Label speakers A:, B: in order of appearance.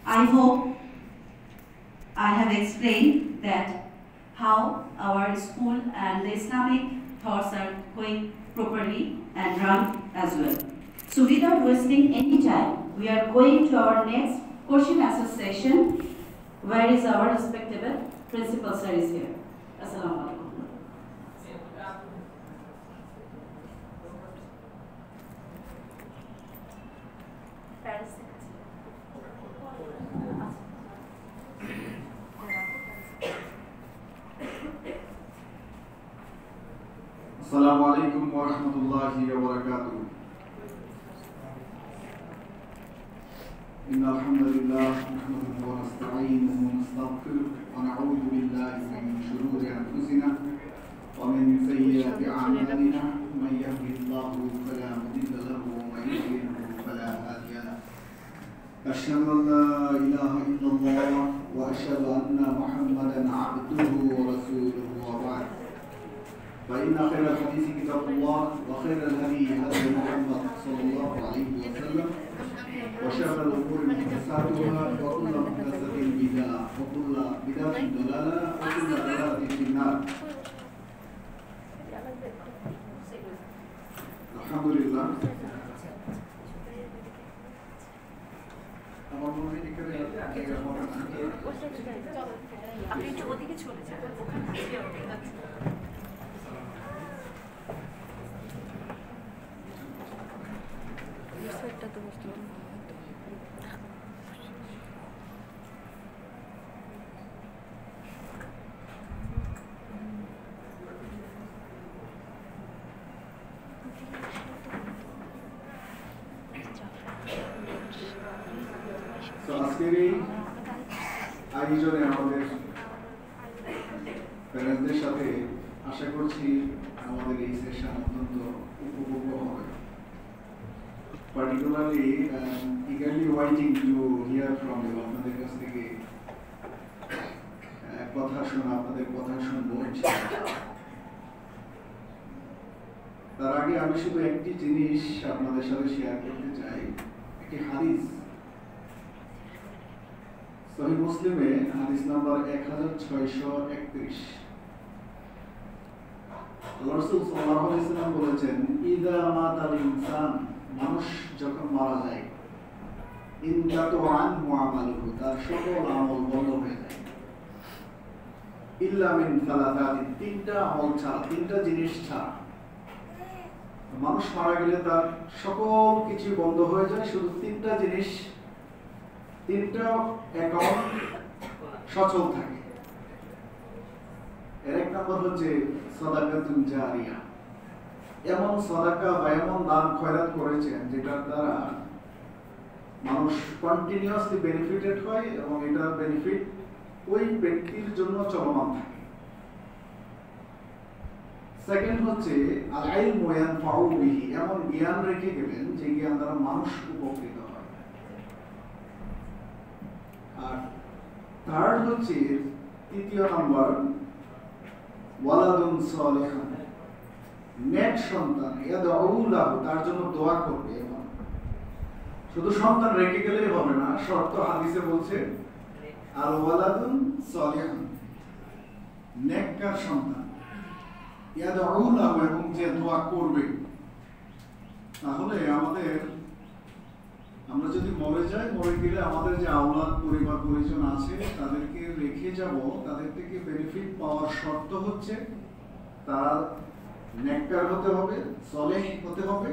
A: I hope I have explained that how our school and the Islamic thoughts are going properly and run as well. So without wasting any time, we are going to our next question answer session. Where is our respectable principal sir is here. Assalamu alaikum.
B: Assalamu alaikum wa rahmatullahi wa barakatuh. Inna alhamdulillah nahmaduhu wa nasta'inuhu wa nastaghfiruh wa na'udhu billahi min shururi anfusina wa min sayyiati a'malina man yahdihillahu fala mudilla lahu wa man yudlil fala hadiya lahu. Ashhadu an la ilaha illallah wa ashhadu anna Muhammadan 'abduhu wa rasuluhu wa ba'd. فإن خير الحديث كتاب الله وخير الهدي هدي محمد صلى الله عليه وسلم وشر الأمور محدثاتها وكل محدثة بدعة وكل بدعة ضلالة وكل ضلالة في النار. الحمد لله. আপনি একটু ওদিকে চলে যান ওখানে আছে এটা তো বুঝতে পারলাম তো আজকের এই আয়োজনে আমাদের প্যারেন্টসদের সাথে আশা করছি আমাদের এই সেশন অত্যন্ত উপভোগ্য হবে। Particularly eagerly waiting to hear from you. আপনাদের কাছ থেকে কথা শোনা, আপনাদের কথা শুনবো ইনশাআল্লাহ। তার আগে আমি শুধু একটি জিনিস আপনাদের সাথে শেয়ার করতে চাই, একটি হাদিস। সহিহ মুসলিমে হাদিস নাম্বার 1631। আল্লাহ রাসূল সাল্লাল্লাহু আলাইহি ওয়াসাল্লাম বলেছেন, ইযা মাতাল ইনসান, মানুষ যখন মারা যায়, ইনকাতু আনহু আমালুহু, তার সকল আমল বন্ধ হয়ে যায়, ইল্লা মিন সালাসাতিন, তিনটা আমল ছাড়া, তিনটা জিনিস ছাড়া। মানুষ মারা গেলে তার সকল কিছু বন্ধ হয়ে যায়, শুধু তিনটা জিনিস, তিনটা অ্যাকাউন্ট সচল থাকে। এর এক নম্বর হচ্ছে সাদাকাতুন জারিয়া, এমন সাদাকা বা এমন দান খয়রাত করেছেন যেটার দ্বারা মানুষ কন্টিনিউয়াসলি বেনিফিটেড হয় এবং এটার বেনিফিট ওই ব্যক্তির জন্য চলমান থাকে। সেকেন্ড হচ্ছে আল ইলমু ইয়ানফাউ বিহি, এমন জ্ঞান রেখে গেলেন যে জ্ঞান দ্বারা মানুষ উপকৃত হয়। আর থার্ড হচ্ছে, তৃতীয় নাম্বার, ওয়ালাদুন সালিহান, নেক সন্তান, ইয়াদউ লাহু, তার জন্য দোয়া করবে। এবং শুধু সন্তান রেখে গেলেই হবে না, শর্ত হাদিসে বলছে আল ওয়ালাদুন সালিহান, নেককার সন্তান, ইয়াদউ লাহু, এবং যে দোয়া করবে। তাহলে আমরা যদি মরে যাই, মরে গেলে আমাদের যে আওলাদ, পরিবার পরিজন আছে তাদেরকে রেখে যাব, তাদের থেকে বেনিফিট পাওয়ার শর্ত হচ্ছে তারা নেককার হতে হবে, সলেহ হতে হবে,